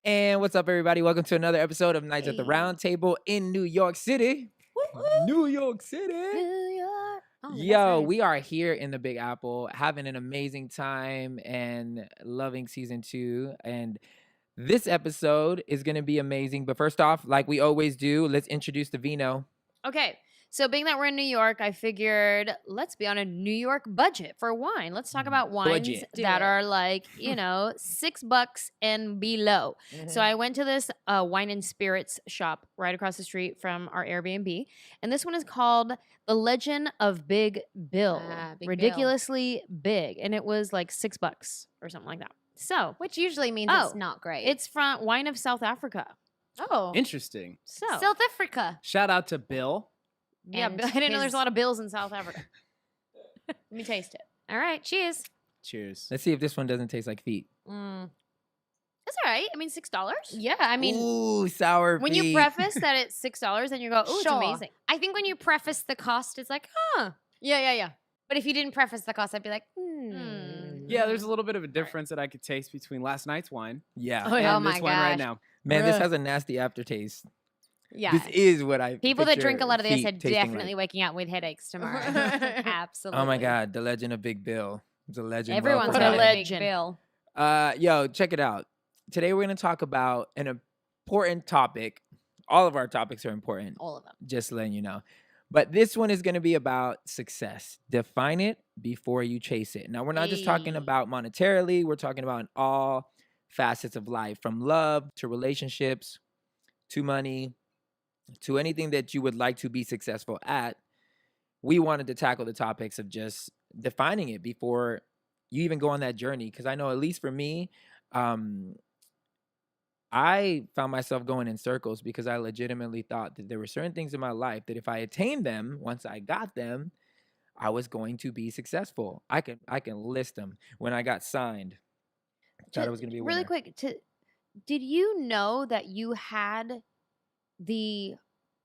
And what's up, everybody? Welcome to another episode of Nights at the Hey. Round Table in New York City. New York City. New York. Oh, that's Yo, nice. we are here in the Big Apple having an amazing time and loving season 2. And this episode is going to be amazing. But first off, like we always do, let's introduce the Vino. Okay, so being that we're in New York, I figured let's be on a New York budget for wine. Let's talk about wines Budget. that are like, $6 and below. So I went to this wine and spirits shop right across the street from our Airbnb. And this one is called The Legend of Big Bill. Big Bill. Ridiculously big. And it was like $6 or something like that. So Which usually means Oh, it's not great. it's from Wine of South Africa. oh, Interesting. So South Africa. Shout out to Bill. yeah, and I didn't know there's his- a lot of bills in South Africa. Let me taste it. All right, cheers. Cheers. Let's see if this one doesn't taste like feet. That's all right. I mean, $6. Yeah, I mean, Ooh, sour When feet. you preface that it's $6, then you go, "Oh, it's Sure. amazing." I think when you preface the cost, it's like, huh. Yeah. But if you didn't preface the cost, I'd be like, Yeah, there's a little bit of a difference that I could taste between last night's wine Yeah. Oh, yeah. Oh and my this wine right gosh. now. Man, this Bruh. has a nasty aftertaste. Yeah. This is what I People that picture drink a lot of this feet are tasting definitely like. waking up with headaches tomorrow. Absolutely. Oh my God, the legend of Big Bill. It's a legend. Everyone's What a got a legend. big bill. Yo, check it out. Today we're gonna talk about an important topic. All of our topics are important, All of them. just letting you know. But this one is gonna be about success. Define it before you chase it. Now we're not just talking Hey. about monetarily, we're talking about in all facets of life, from love to relationships to money to anything that you would like to be successful at. We wanted to tackle the topics of just defining it before you even go on that journey. Because I know, at least for me, I found myself going in circles because I legitimately thought that there were certain things in my life that if I attained them, once I got them, I was going to be successful. I can list them. When I got signed, thought it was going to be a really winner. quick. Did you know that you had the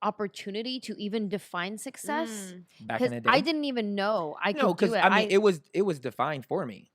opportunity to even define success? Back in Because the day. I didn't even know I No, could do because it. I mean, it was defined for me.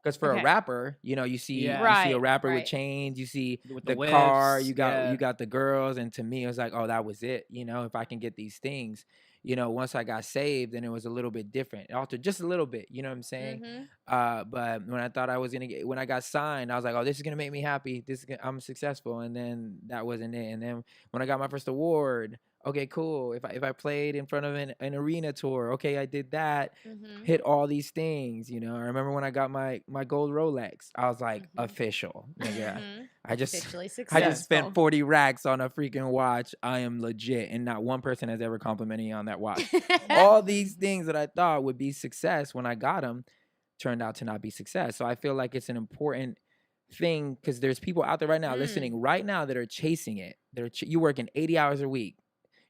Because for Okay. a rapper, you see, Yeah. you see a Right, rapper with right. chains, you see With the the car, whips, you got yeah. the girls, and to me, it was like, oh, that was it. If I can get these things, once I got saved, then it was a little bit different. It altered just a little bit. You know what I'm saying? Mhm. But when I thought I was when I got signed, I was like, oh, this is gonna make me happy. I'm successful, and then that wasn't it. And then when I got my first award, okay, cool. If I played in front of an arena tour, okay, I did that. Mhm. Hit all these things. I remember when I got my gold Rolex, I was like, Mhm. official. Nigga. Mhm. I just Officially I successful. just spent 40 racks on a freaking watch. I am legit, and not one person has ever complimented me on that watch. All these things that I thought would be success when I got them turned out to not be success. So I feel like it's an important thing because there's people out there right now listening right now that are chasing it. You working 80 hours a week,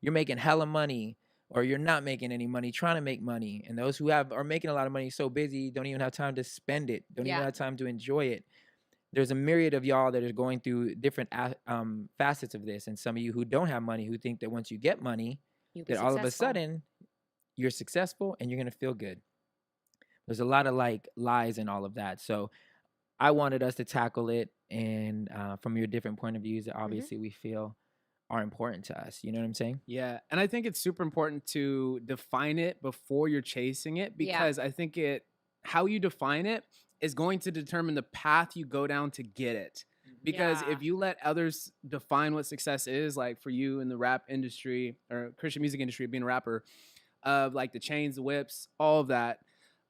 you're making hella money, or you're not making any money, trying to make money. And those who are making a lot of money so busy, don't even have time to spend it, don't even Yeah. have time to enjoy it. There's a myriad of y'all that are going through different facets of this. And some of you who don't have money, who think that once you get money, You'll be that all of a successful. sudden you're successful and you're going to feel good. There's a lot of like lies and all of that. So I wanted us to tackle it, and from your different point of views that obviously we feel are important to us. You know what I'm saying? Yeah, and I think it's super important to define it before you're chasing it, Yeah. because I think how you define it is going to determine the path you go down to get it. Because Yeah. if you let others define what success is, like for you in the rap industry or Christian music industry, being a rapper, of like the chains, the whips, all of that,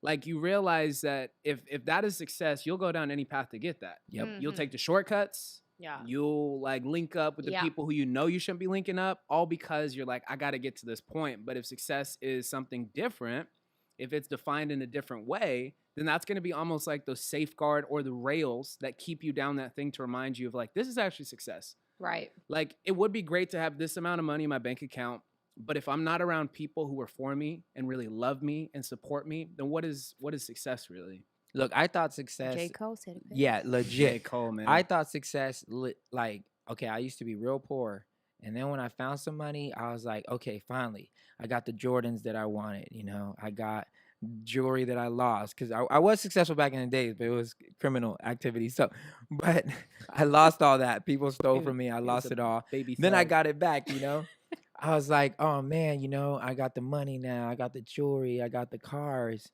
like you realize that if that is success, you'll go down any path to get that. Yep. You'll Mhm. take the shortcuts. Yeah. You'll like link up with the Yeah. people who you know you shouldn't be linking up, all because you're like, I got to get to this point. But if success is something different, if it's defined in a different way, then that's going to be almost like the safeguard or the rails that keep you down that thing to remind you of like, this is actually success. Right. Like, it would be great to have this amount of money in my bank account, but if I'm not around people who are for me and really love me and support me, then what is success really? Look, I thought success. J. Cole said it. Yeah, J. legit. Cole, man. I thought success, like, okay, I used to be real poor. And then when I found some money, I was like, okay, finally, I got the Jordans that I wanted. I got jewelry that I lost because I was successful back in the days, but it was criminal activity. So, but I lost all that. People stole from me. I lost it all. Baby Then I thug. got it back, you know? I was like, oh man, you know, I got the money now. I got the jewelry. I got the cars.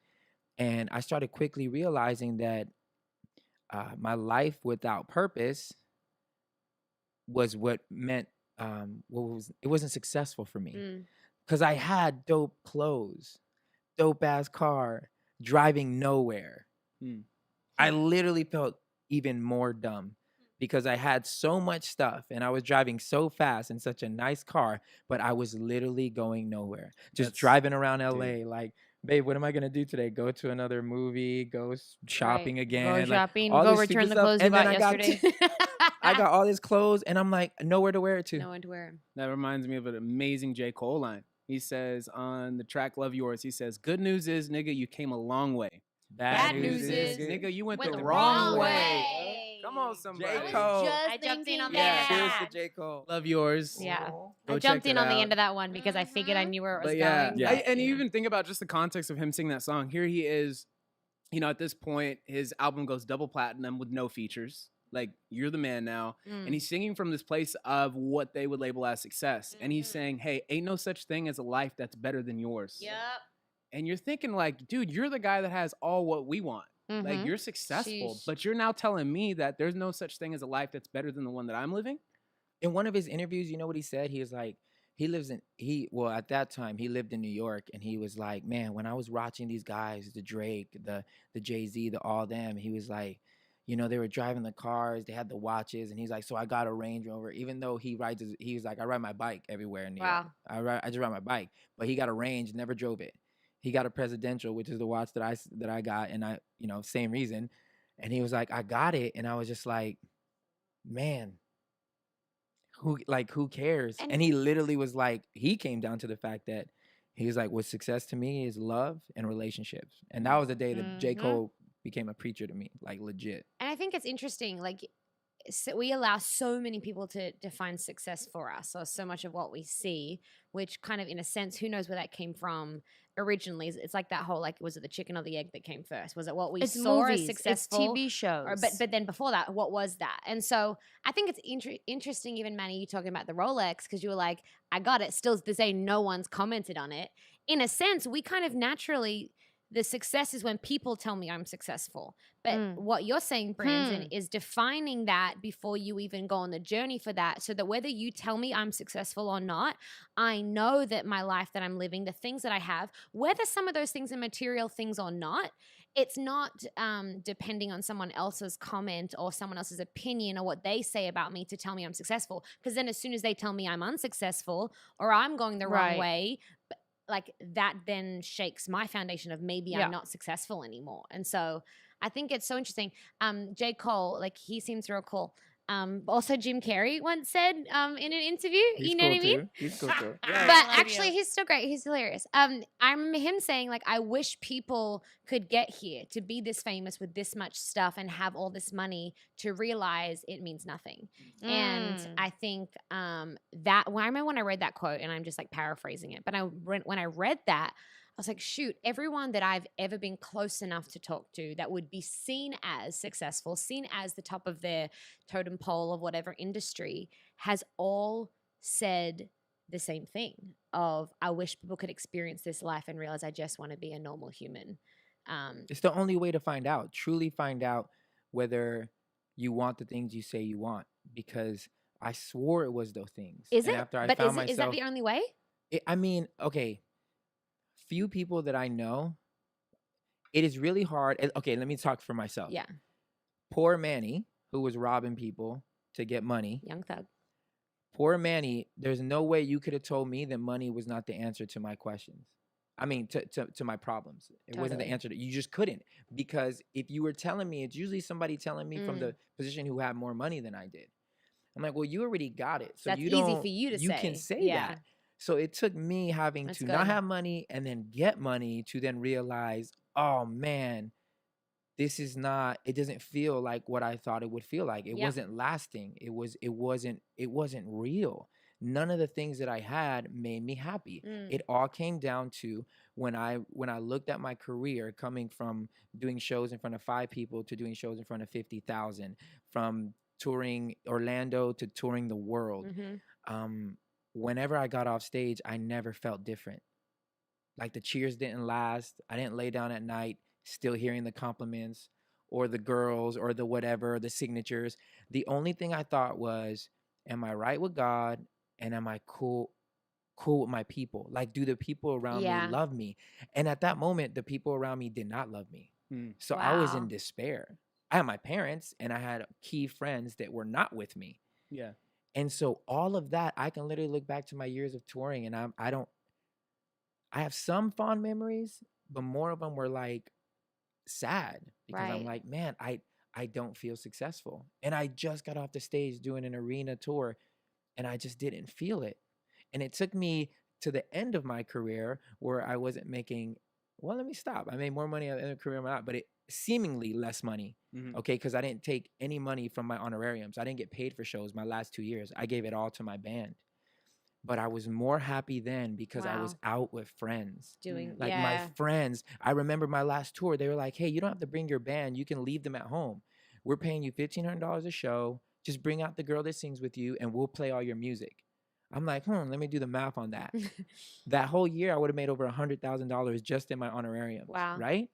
And I started quickly realizing that my life without purpose was what meant it wasn't successful for me Mm. because I had dope clothes, dope ass car, driving nowhere. Hmm. I literally felt even more dumb because I had so much stuff and I was driving so fast in such a nice car, but I was literally going nowhere. Just That's- driving around dude. LA like, babe, what am I gonna do today? Go to another movie, go shopping Right. again, Go like, shopping, all go this return stupid the stuff. clothes you And then bought yesterday. I got all this clothes and I'm like nowhere to wear it to. No one to wear 'em. That reminds me of an amazing J. Cole line. He says on the track Love Yours, he says, good news is, nigga, you came a long way. Bad news is, nigga, you went went the the wrong wrong way. way. Come on, somebody. J. Cole. I jumped in on the Yeah. end of Cheers that. to J. Cole. Love Yours. Yeah. Aw. Go I jumped check in it on the out. end of that one because I figured I knew where it was But yeah, going. Yeah. and you even think about just the context of him singing that song. Here he is, you know, at this point, his album goes double platinum with no features. Like, you're the man now. Mm. And he's singing from this place of what they would label as success. And he's saying, hey, ain't no such thing as a life that's better than yours. Yep. And you're thinking, like, dude, you're the guy that has all what we want. Like, Mhm. you're successful, Sheesh. but you're now telling me that there's no such thing as a life that's better than the one that I'm living? In one of his interviews, you know what he said? He was like, well, at that time, he lived in New York, and he was like, man, when I was watching these guys, the Drake, the Jay-Z, the all them, he was like, you know, they were driving the cars, they had the watches, and he's like, so I got a Range Rover, even though he was like, I ride my bike everywhere in New York. Wow. I just ride my bike, but he got a Range, never drove it. He got a Presidential, which is the watch that I got, and I, you know, same reason. And he was like, I got it, and I was just like, man, who cares? And he literally was like, he came down to the fact that he was like, what success to me is love and relationships. And that was the day that J. Mhm. Cole became a preacher to me, like legit. And I think it's interesting, like, so we allow so many people to define success for us, or so much of what we see, which kind of, in a sense, who knows where that came from originally. It's like that whole, like, was it the chicken or the egg that came first? Was it what we It's saw as movies, successful? it's TV shows. Or, but then before that, what was that? And so I think it's interesting, even Manny, you talking about the Rolex, because you were like, I got it. Still to say no one's commented on it. In a sense, we kind of naturally, the success is when people tell me I'm successful. But what you're saying, Brandon, is defining that before you even go on the journey for that, so that whether you tell me I'm successful or not, I know that my life that I'm living, the things that I have, whether some of those things are material things or not, it's not depending on someone else's comment or someone else's opinion or what they say about me to tell me I'm successful. Because then as soon as they tell me I'm unsuccessful or I'm going the wrong way, like that then shakes my foundation of maybe I'm not successful anymore. And so I think it's so interesting. J. Cole, like, he seems real cool. Also Jim Carrey once said in an interview, He's you know cool what I mean? too. He's cool too. But actually, he's still great. He's hilarious. I remember him saying, like, I wish people could get here to be this famous with this much stuff and have all this money to realize it means nothing. And I think that, well, I remember when I read that quote, and I'm just like paraphrasing it, but when I read that, I was like, shoot, everyone that I've ever been close enough to talk to that would be seen as successful, seen as the top of their totem pole of whatever industry, has all said the same thing of, I wish people could experience this life and realize I just want to be a normal human. It's the only way to find out, truly find out whether you want the things you say you want, because I swore it was those things. Is and it? After I But found is myself, that the only way? I mean, okay, few people that I know, it is really hard. Okay, let me talk for myself. Yeah. Poor Manny, who was robbing people to get money. Young Thug. Poor Manny, there's no way you could have told me that money was not the answer to my questions. I mean, to my problems. It wasn't the answer. You just couldn't. Because if you were telling me, it's usually somebody telling me from the position who had more money than I did. I'm like, well, you already got it. So That's you easy don't, for you to say. You can say that. So it took me having That's to good. not have money and then get money to then realize, oh man, this is not, it doesn't feel like what I thought it would feel like. It wasn't lasting. It wasn't real. none of the things that I had made me happy. It all came down to when I looked at my career coming from doing shows in front of 5 people to doing shows in front of 50,000, from touring Orlando to touring the world. Whenever I got off stage, I never felt different. Like the cheers didn't last. I didn't lay down at night still hearing the compliments or the girls or the whatever, the signatures. The only thing I thought was, am I right with God? And am I cool with my people? Like, do the people around me love me? And at that moment, the people around me did not love me. So I was in despair. I had my parents and I had key friends that were not with me. Yeah. And so all of that, I can literally look back to my years of touring, and I have some fond memories, but more of them were like sad because I'm like, man, I don't feel successful. And I just got off the stage doing an arena tour and I just didn't feel it. And it took me to the end of my career where I wasn't making, well, let me stop. I made more money at the end of the career, but it seemingly less money. Okay, because I didn't take any money from my honorariums. I didn't get paid for shows my last 2 years. I gave it all to my band. But I was more happy then because I was out with friends. Like my friends, I remember my last tour, they were like, hey, you don't have to bring your band. You can leave them at home. We're paying you $1,500 a show. Just bring out the girl that sings with you and we'll play all your music. I'm like, let me do the math on that. That whole year, I would have made over $100,000 just in my honorariums. Right?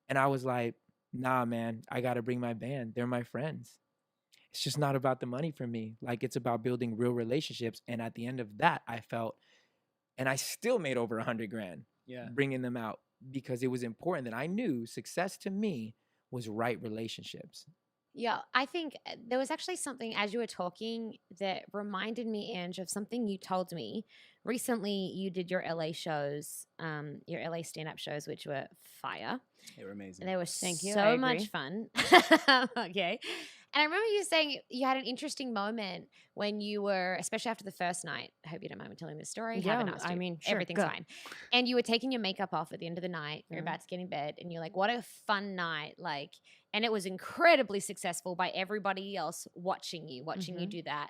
And I was like, nah, man, I got to bring my band. They're my friends. It's just not about the money for me. Like, it's about building real relationships. And at the end of that, I felt, and I still made over $100,000 bringing them out because it was important that I knew success to me was right relationships. Yeah, I think there was actually something as you were talking that reminded me, Ange, of something you told me. Recently, you did your LA shows, your LA stand-up shows, which were fire. They were amazing. They were Thank you. so much fun. Okay. And I remember you saying you had an interesting moment when you were, especially after the first night. I hope you don't mind me telling this story. Yeah, Haven't asked I you. mean, sure, everything's go. fine. And you were taking your makeup off at the end of the night. You're about to get in bed, and you're like, "What a fun night!" Like, and it was incredibly successful by everybody else watching you do that.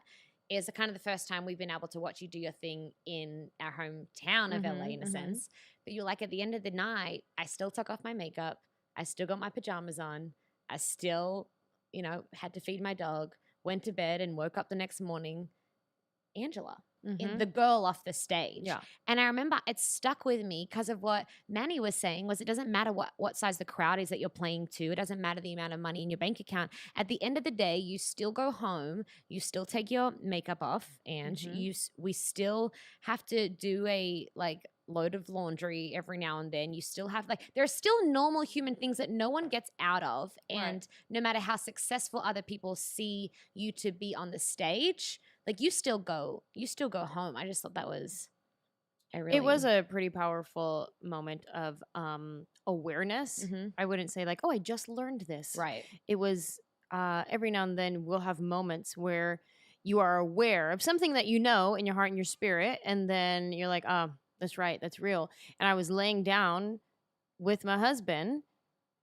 Is kind of the first time we've been able to watch you do your thing in our hometown of LA in a sense. But you're like, at the end of the night, I still took off my makeup. I still got my pajamas on. I still, had to feed my dog, went to bed and woke up the next morning, Angela, the girl off the stage. Yeah. And I remember it stuck with me because of what Manny was saying was it doesn't matter what size the crowd is that you're playing to. It doesn't matter the amount of money in your bank account. At the end of the day, you still go home. You still take your makeup off, and we still have to do a load of laundry every now and then. You still have there are still normal human things that no one gets out of. And no matter how successful other people see you to be on the stage, you still go home. I just thought that was it was a pretty powerful moment of awareness. I wouldn't say oh, I just learned this. Right. It was every now and then we'll have moments where you are aware of something that you know in your heart and your spirit, and then you're like, oh, that's right, that's real. And I was laying down with my husband,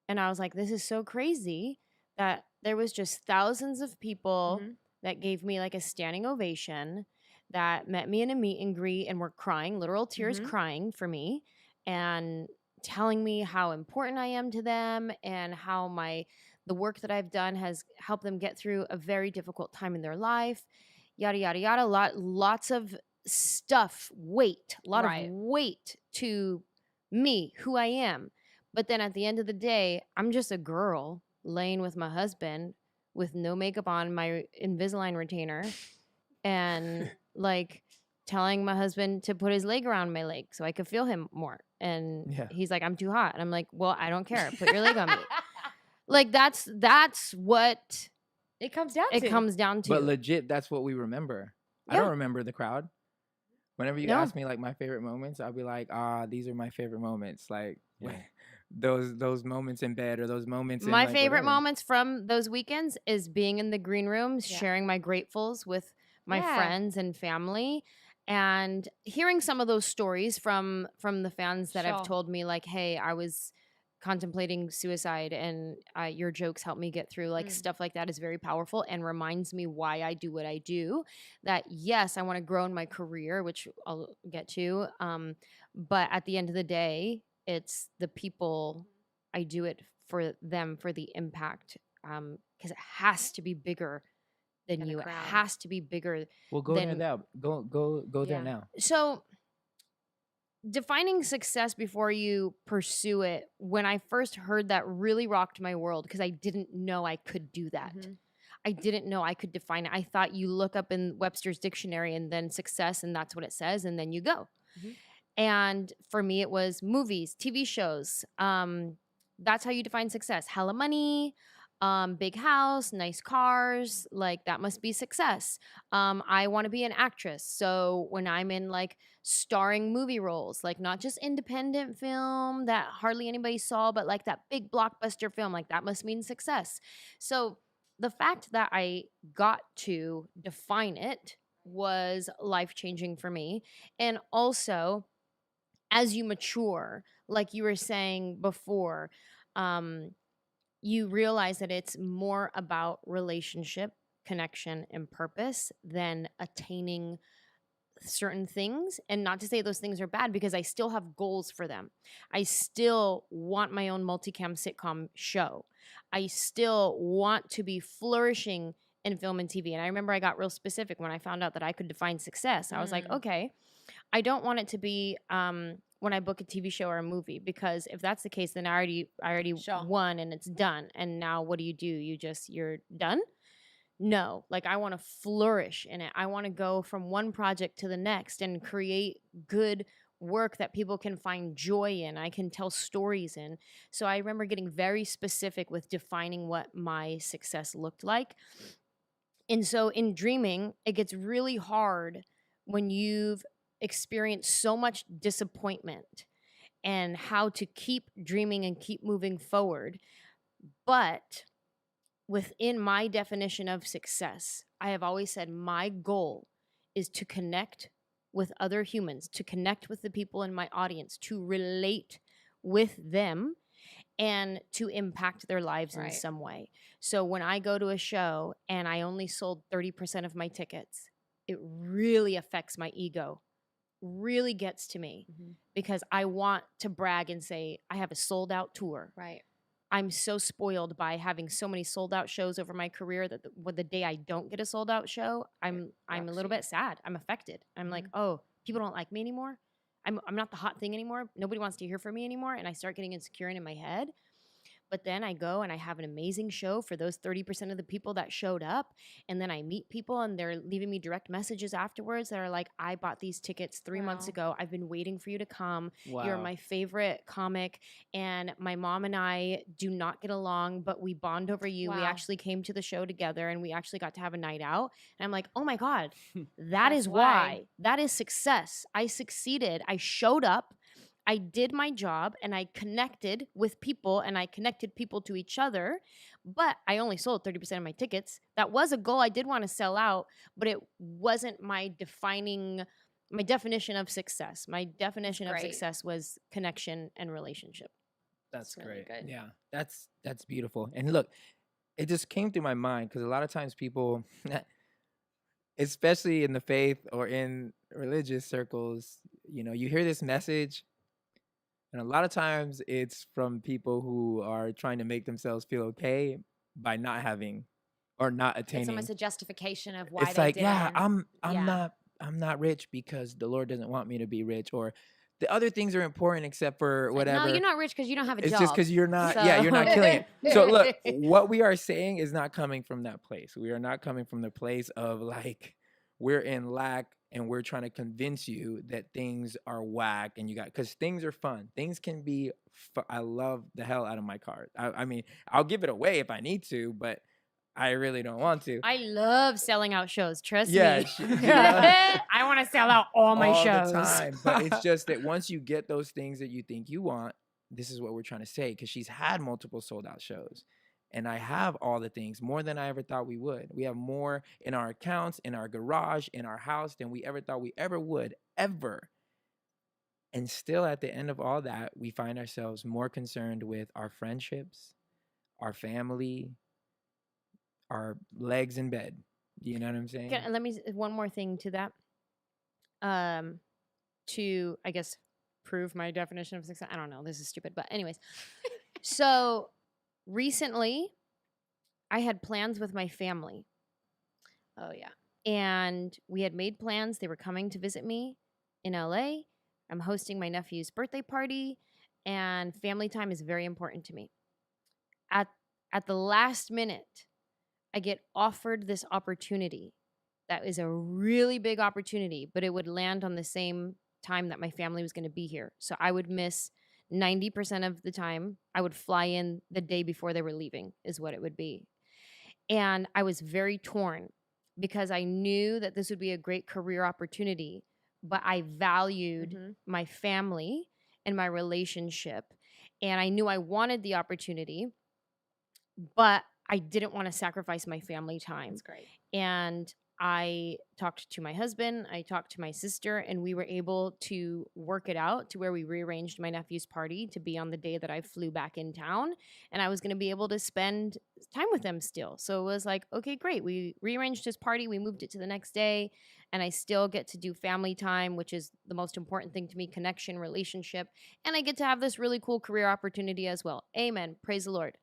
and I was like, this is so crazy that there was just thousands of people that gave me a standing ovation, that met me in a meet and greet and were crying, literal tears crying for me, and telling me how important I am to them and how the work that I've done has helped them get through a very difficult time in their life, yada, yada, yada. Lots of stuff, a lot of weight to me, who I am. But then at the end of the day, I'm just a girl laying with my husband with no makeup on, my Invisalign retainer, and telling my husband to put his leg around my leg so I could feel him more. And he's like, I'm too hot. And I'm like, well, I don't care. Put your leg on me. That's what it comes down to. But legit, that's what we remember. I don't remember the crowd. Whenever you ask me my favorite moments, I'll be like, these are my favorite moments. Those moments in bed or those moments. My favorite moments from those weekends is being in the green rooms, sharing my gratefuls with my friends and family, and hearing some of those stories from the fans that have told me hey, I was contemplating suicide, and your jokes help me get through, like stuff like that is very powerful and reminds me why I do what I do. That yes, I want to grow in my career, which I'll get to, but at the end of the day, it's the people. I do it for them, for the impact, because it has to be bigger than Than a you. It crowd. has to be bigger. Well, go there Then- now. Go there Yeah. now. So defining success before you pursue it, when I first heard that, really rocked my world, because I didn't know I could do that. Mhm. I didn't know I could define it. I thought you look up in Webster's dictionary and then success, and that's what it says, and then you go. Mhm. And for me, it was movies, TV shows. That's how you define success. Hella money, big house, nice cars. Like, that must be success. I want to be an actress. So when I'm in like starring movie roles, like not just independent film that hardly anybody saw, but like that big blockbuster film, like that must mean success. So the fact that I got to define it was life-changing for me. And also, as you mature, like you were saying before, you realize that it's more about relationship, connection, and purpose than attaining certain things. And not to say those things are bad, because I still have goals for them. I still want my own multicam sitcom show. I still want to be flourishing in film and TV. And I remember I got real specific when I found out that I could define success. I was like, okay, I don't want it to be when I book a TV show or a movie, because if that's the case, then I already Sure. won and it's done. And now what do? You're done? No, like I want to flourish in it. I want to go from one project to the next and create good work that people can find joy in. I can tell stories in. So I remember getting very specific with defining what my success looked like. And so in dreaming, it gets really hard when you've experienced so much disappointment, and how to keep dreaming and keep moving forward. But within my definition of success, I have always said my goal is to connect with other humans, to connect with the people in my audience, to relate with them, and to impact their lives in Right. some way. So when I go to a show and I only sold 30% of my tickets, it really affects my ego, really gets to me, Mhm. because I want to brag and say, I have a sold out tour. Right. I'm so spoiled by having so many sold out shows over my career that the day I don't get a sold out show, I'm a little rocks you. bit sad. I'm affected. I'm like, oh, people don't like me anymore. I'm not the hot thing anymore. Nobody wants to hear from me anymore. And I start getting insecure in my head. But then I go and I have an amazing show for those 30% of the people that showed up. And then I meet people and they're leaving me direct messages afterwards that are like, I bought these tickets 3 months Wow. ago. I've been waiting for you to come. Wow. You're my favorite comic. And my mom and I do not get along, but we bond over you. We Wow. actually came to the show together and we actually got to have a night out. And I'm like, oh my God, that That's is why. why. That is success. I succeeded. I showed up. I did my job and I connected with people and I connected people to each other, but I only sold 30% of my tickets. That was a goal I did want to sell out, but it wasn't my definition of success. My definition of great. success was connection and relationship. That's really great. good. Yeah, that's beautiful. And look, it just came through my mind because a lot of times people, especially in the faith or in religious circles, you hear this message, and a lot of times it's from people who are trying to make themselves feel okay by not having or not It's attaining. almost a justification of why It's they like, did yeah, it. I'm not rich because the Lord doesn't want me to be rich, or the other things are important except for whatever. No, you're not rich because you don't have a It's job. just because you're not, So- you're not killing it. So look, what we are saying is not coming from that place. We are not coming from the place of like, we're in lack and we're trying to convince you that things are whack and because things are fun. Things can be, I love the hell out of my car. I mean, I'll give it away if I need to, but I really don't want to. I love selling out shows. Trust Yeah, me. she loves- I want to sell out all my all shows. the time. But it's just that once you get those things that you think you want, this is what we're trying to say, because she's had multiple sold out shows. And I have all the things, more than I ever thought we would. We have more in our accounts, in our garage, in our house than we ever thought we ever would, ever. And still at the end of all that, we find ourselves more concerned with our friendships, our family, our legs in bed. You know what I'm saying? Let me one more thing to that. To I guess prove my definition of success. I don't know. This is stupid, but anyways. So recently, I had plans with my family. Oh yeah. And we had made plans. They were coming to visit me in LA. I'm hosting my nephew's birthday party, and family time is very important to me. At the last minute, I get offered this opportunity that is a really big opportunity, but it would land on the same time that my family was going to be here. So I would miss 90% of the time. I would fly in the day before they were leaving is what it would be. And I was very torn because I knew that this would be a great career opportunity, but I valued my family and my relationship. And I knew I wanted the opportunity, but I didn't want to sacrifice my family time. That's great. And I talked to my husband, I talked to my sister, and we were able to work it out to where we rearranged my nephew's party to be on the day that I flew back in town. And I was going to be able to spend time with them still. So it was like, okay, great. We rearranged his party. We moved it to the next day. And I still get to do family time, which is the most important thing to me, connection, relationship. And I get to have this really cool career opportunity as well. Amen. Praise the Lord.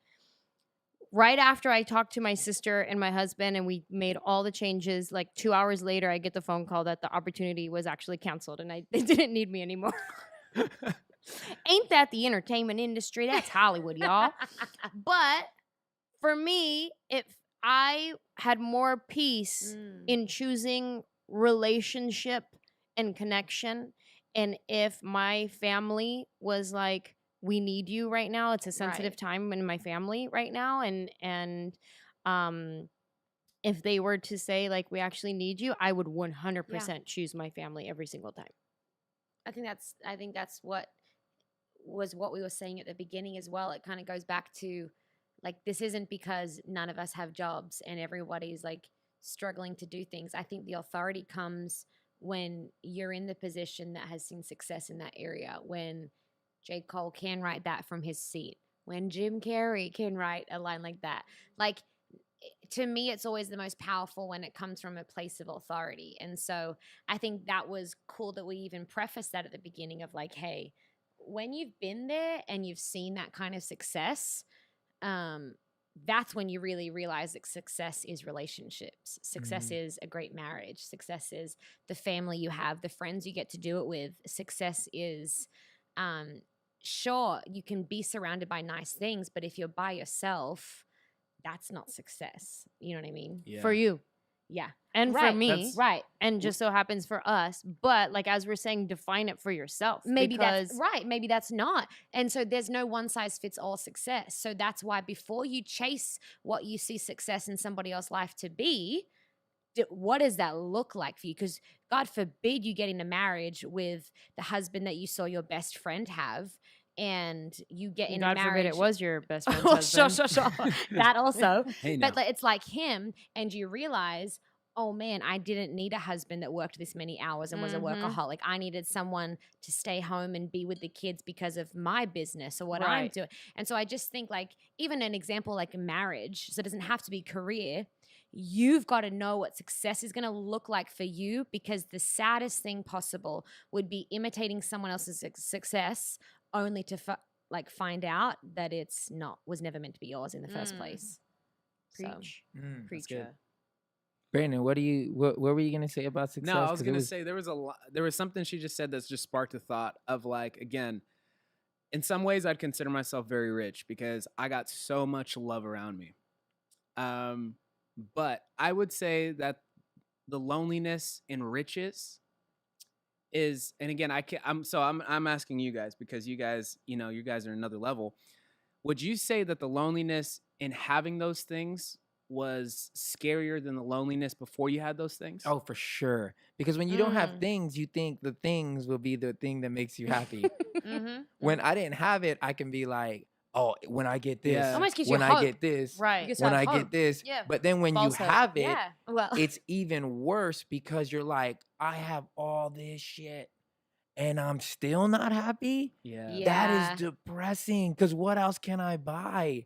Right after I talked to my sister and my husband and we made all the changes, like 2 hours later, I get the phone call that the opportunity was actually canceled and they didn't need me anymore. Ain't that the entertainment industry? That's Hollywood, y'all. But for me, if I had more peace in choosing relationship and connection, and if my family was like, we need you right now. It's a sensitive time in my family right now. And if they were to say, like, we actually need you, I would 100% choose my family every single time. I think that's what we were saying at the beginning as well. It kind of goes back to, like, this isn't because none of us have jobs and everybody's, like, struggling to do things. I think the authority comes when you're in the position that has seen success in that area, when J. Cole can write that from his seat, when Jim Carrey can write a line like that. Like, to me, it's always the most powerful when it comes from a place of authority. And so I think that was cool that we even prefaced that at the beginning of, like, hey, when you've been there and you've seen that kind of success, that's when you really realize that success is relationships. Success is a great marriage. Success is the family you have, the friends you get to do it with. Success is... sure, you can be surrounded by nice things, but if you're by yourself, that's not success. You know what I mean? Yeah. For you. Yeah. And for me. Right. And just so happens for us. But like, as we're saying, define it for yourself. Maybe that's right. Maybe that's not. And so there's no one size fits all success. So that's why before you chase what you see success in somebody else's life to be, what does that look like for you? Because God forbid you get in a marriage with the husband that you saw your best friend have, and you get in God a marriage. God forbid it was your best friend's husband. Sure. That also. Hey, but it's like him, and you realize, oh man, I didn't need a husband that worked this many hours and was a workaholic. I needed someone to stay home and be with the kids because of my business or what I'm doing. And so I just think, like, even an example like marriage, so it doesn't have to be career. You've got to know what success is going to look like for you, because the saddest thing possible would be imitating someone else's success only to find out that was never meant to be yours in the first place. Preach. So, Preacher. Brandon, what were you gonna say about success? No, I was gonna say there was something she just said that's just sparked a thought of, like, again, in some ways I'd consider myself very rich because I got so much love around me. But I would say that the loneliness in riches is, and again, I'm asking you guys, because you guys are another level. Would you say that the loneliness in having those things was scarier than the loneliness before you had those things? Oh, for sure. Because when you don't have things, you think the things will be the thing that makes you happy. When I didn't have it, I can be like, oh, when I get this, Almost gives you when hope. I get this, Right. when I get this. Yeah. But then when False you hope. have it, yeah. Well, it's even worse because you're like, I have all this shit and I'm still not happy, Yeah. that Yeah. is depressing. Because what else can I buy?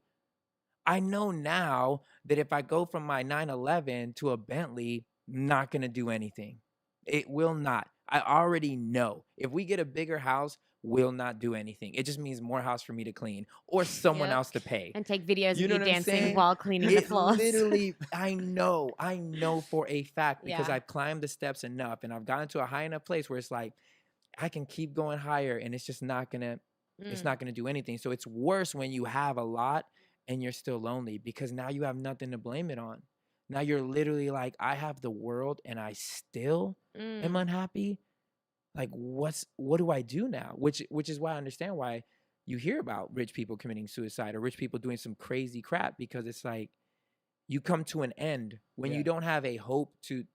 I know now that if I go from my 911 to a Bentley, not gonna do anything. It will not. I already know. If we get a bigger house, will not do anything. It just means more house for me to clean or someone Yep. else to pay. And take videos You of know you what I'm dancing saying? while cleaning the It floors. literally, I know for a fact because Yeah. I've climbed the steps enough and I've gotten to a high enough place where it's like I can keep going higher and it's just not gonna, it's Mm. not gonna do anything. So it's worse when you have a lot and you're still lonely because now you have nothing to blame it on. Now you're literally like, I have the world and I still am Mm. unhappy. Like what do I do now? Which is why I understand why you hear about rich people committing suicide or rich people doing some crazy crap, because it's like you come to an end when Yeah. you don't have a hope to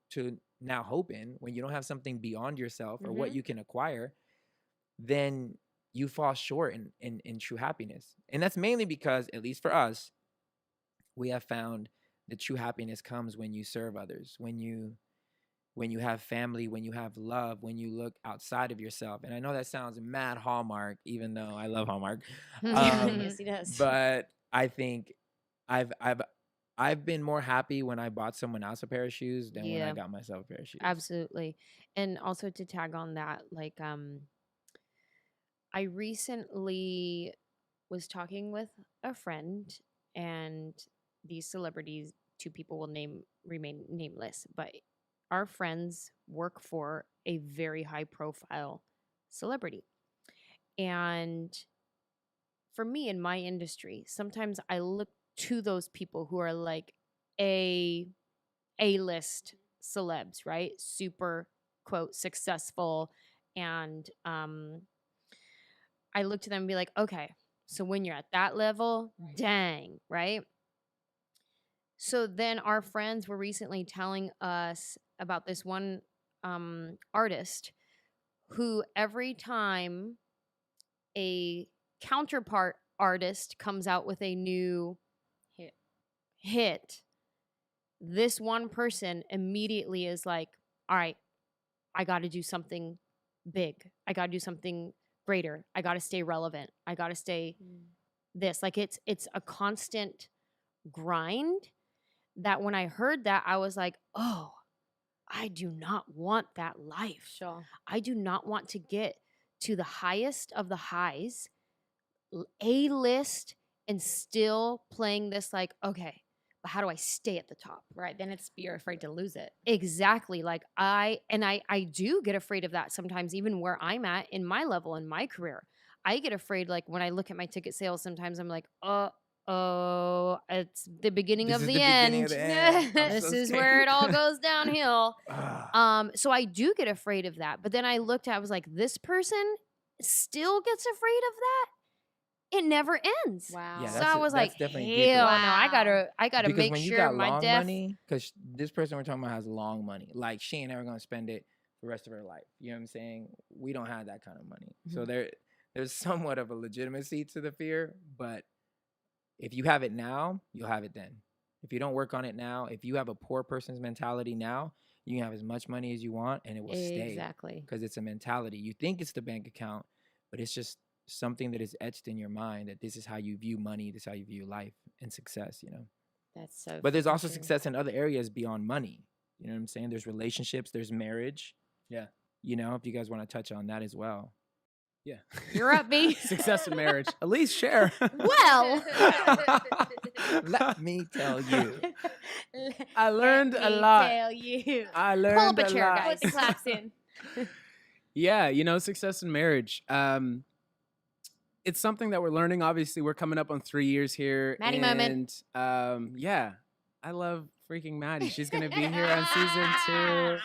now hope in, when you don't have something beyond yourself or what Mhm. you can acquire, then you fall short in true happiness. And that's mainly because, at least for us, we have found that true happiness comes when you serve others, when you have family, when you have love, when you look outside of yourself. And I know that sounds mad Hallmark, even though I love Hallmark. Yes, he does. But I think I've I've I've been more happy when I bought someone else a pair of shoes than when I Yeah. got myself a pair of shoes. Absolutely. And also to tag on that, like I recently was talking with a friend, and these celebrities, two people will remain nameless, but our friends work for a very high profile celebrity. And for me in my industry, sometimes I look to those people who are like A-list celebs, right? Super quote successful, and I look to them and be like, okay, so when you're at that level, dang, right? So then our friends were recently telling us about this one artist who every time a counterpart artist comes out with a new hit, this one person immediately is like, all right, I got to do something big. I got to do something greater. I got to stay relevant. I got to stay this. Like it's a constant grind that when I heard that, I was like, oh, I do not want that life. Sure. I do not want to get to the highest of the highs, A-list, and still playing this like, okay, but how do I stay at the top? Right. Then it's you're afraid to lose it. Exactly. Like I do get afraid of that sometimes, even where I'm at in my level in my career. I get afraid, like when I look at my ticket sales, sometimes I'm like, oh, it's the beginning of the end. This is where it all goes downhill. So I do get afraid of that. But then I looked at, I was like, this person still gets afraid of that. It never ends. Wow. Yeah, So I was like, definitely hell deeper. no, Wow. I gotta Because make when you sure got my long death. money, because this person we're talking about has long money. Like she ain't ever gonna spend it the rest of her life. You know what I'm saying? We don't have that kind of money. So there's somewhat of a legitimacy to the fear, but if you have it now, you'll have it then. If you don't work on it now, if you have a poor person's mentality now, you can have as much money as you want and it will stay. Exactly. Because it's a mentality. You think it's the bank account, but it's just something that is etched in your mind that this is how you view money, this is how you view life and success, you know. That's so. But there's freaking also true. success in other areas beyond money. You know what I'm saying? There's relationships, there's marriage. Yeah. You know, if you guys want to touch on that as well. Yeah. You're up, B. Success in marriage. Elise, share. Well, Let me tell you. I learned a lot. Tell you. I learned pull up a chair, lot. guys. Put the claps in. Yeah, you know, success in marriage. It's something that we're learning. Obviously, we're coming up on 3 years here. Maddie moment. Yeah, I love freaking Maddie. She's gonna be here on season 2.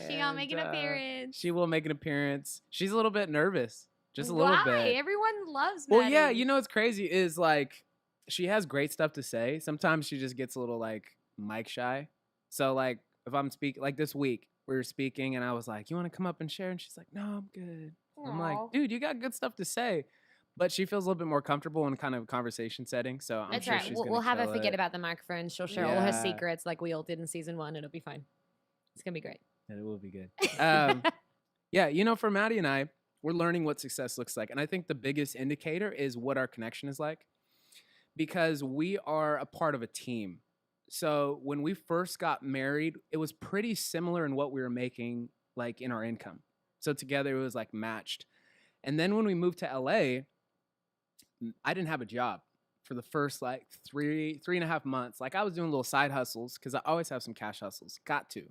She gonna make an and, appearance. She will make an appearance. She's a little bit nervous, just a little Why? bit. Everyone loves Maddie. Well, yeah, you know what's crazy is like she has great stuff to say. Sometimes she just gets a little like mic shy. So like if I'm speaking, like this week we were speaking and I was like, "You want to come up and share?" And she's like, "No, I'm good." I'm like, Aw. "Dude, you got good stuff to say." But she feels a little bit more comfortable in kind of a conversation setting. So I'm That's sure right. she's We'll gonna have her kill forget it. about the microphone. She'll share all her Yeah. secrets like we all did in season 1. It'll be fine. It's gonna be great. Yeah, it will be good. Yeah, you know, for Maddie and I, We're learning what success looks like. And I think the biggest indicator is what our connection is like, because we are a part of a team. So when we first got married, it was pretty similar in what we were making, like in our income. So together it was like matched. And then when we moved to LA, I didn't have a job for the first like three and a half months. Like I was doing little side hustles because I always have some cash hustles. Got to.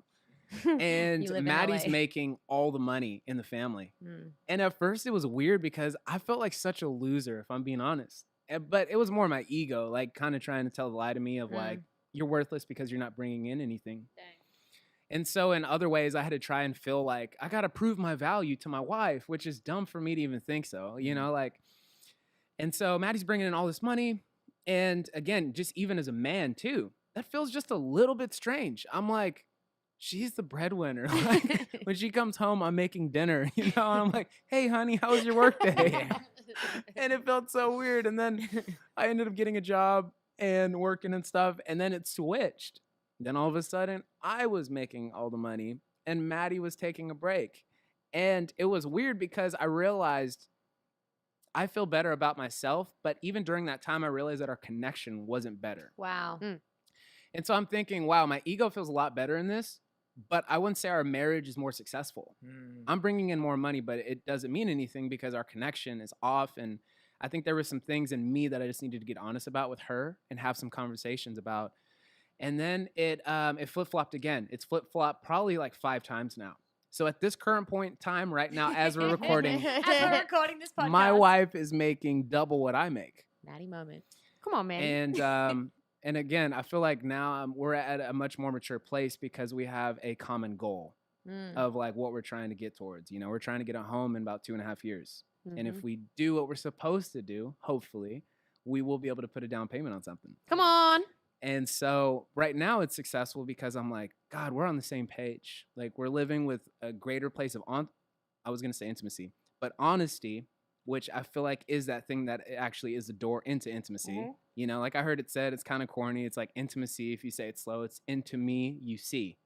And You live in Maddie's LA. making all the money in the family. Mm. And at first it was weird because I felt like such a loser, if I'm being honest. But it was more my ego, like kind of trying to tell the lie to me of like, you're worthless because you're not bringing in anything. Dang. And so in other ways, I had to try and feel like I got to prove my value to my wife, which is dumb for me to even think so, you know, like. And so Maddie's bringing in all this money. And again, just even as a man too, that feels just a little bit strange. I'm like, she's the breadwinner. Like when she comes home, I'm making dinner, you know, and I'm like, hey, honey, how was your work day? And it felt so weird. And then I ended up getting a job and working and stuff. And then it switched. Then all of a sudden, I was making all the money and Maddie was taking a break. And it was weird because I realized I feel better about myself. But even during that time, I realized that our connection wasn't better. Wow. And so I'm thinking, wow, my ego feels a lot better in this. But I wouldn't say our marriage is more successful. I'm bringing in more money, but it doesn't mean anything because our connection is off. And I think there were some things in me that I just needed to get honest about with her and have some conversations about. And then it flip-flopped again. It's flip-flopped probably like 5 times now. So at this current point in time right now, as we're recording, As we're recording this podcast. my wife is making double what I make. Maddie moment. Come on, man. And again, I feel like now we're at a much more mature place because we have a common goal of like what we're trying to get towards. You know, we're trying to get a home in about 2.5 years. And if we do what we're supposed to do, hopefully, we will be able to put a down payment on something. Come on. And so right now it's successful because I'm like, God, we're on the same page. Like we're living with a greater place of I was going to say intimacy, but honesty, which I feel like is that thing that actually is the door into intimacy. You know, like I heard it said, it's kind of corny. It's like intimacy. If you say it slow, it's into me, you see.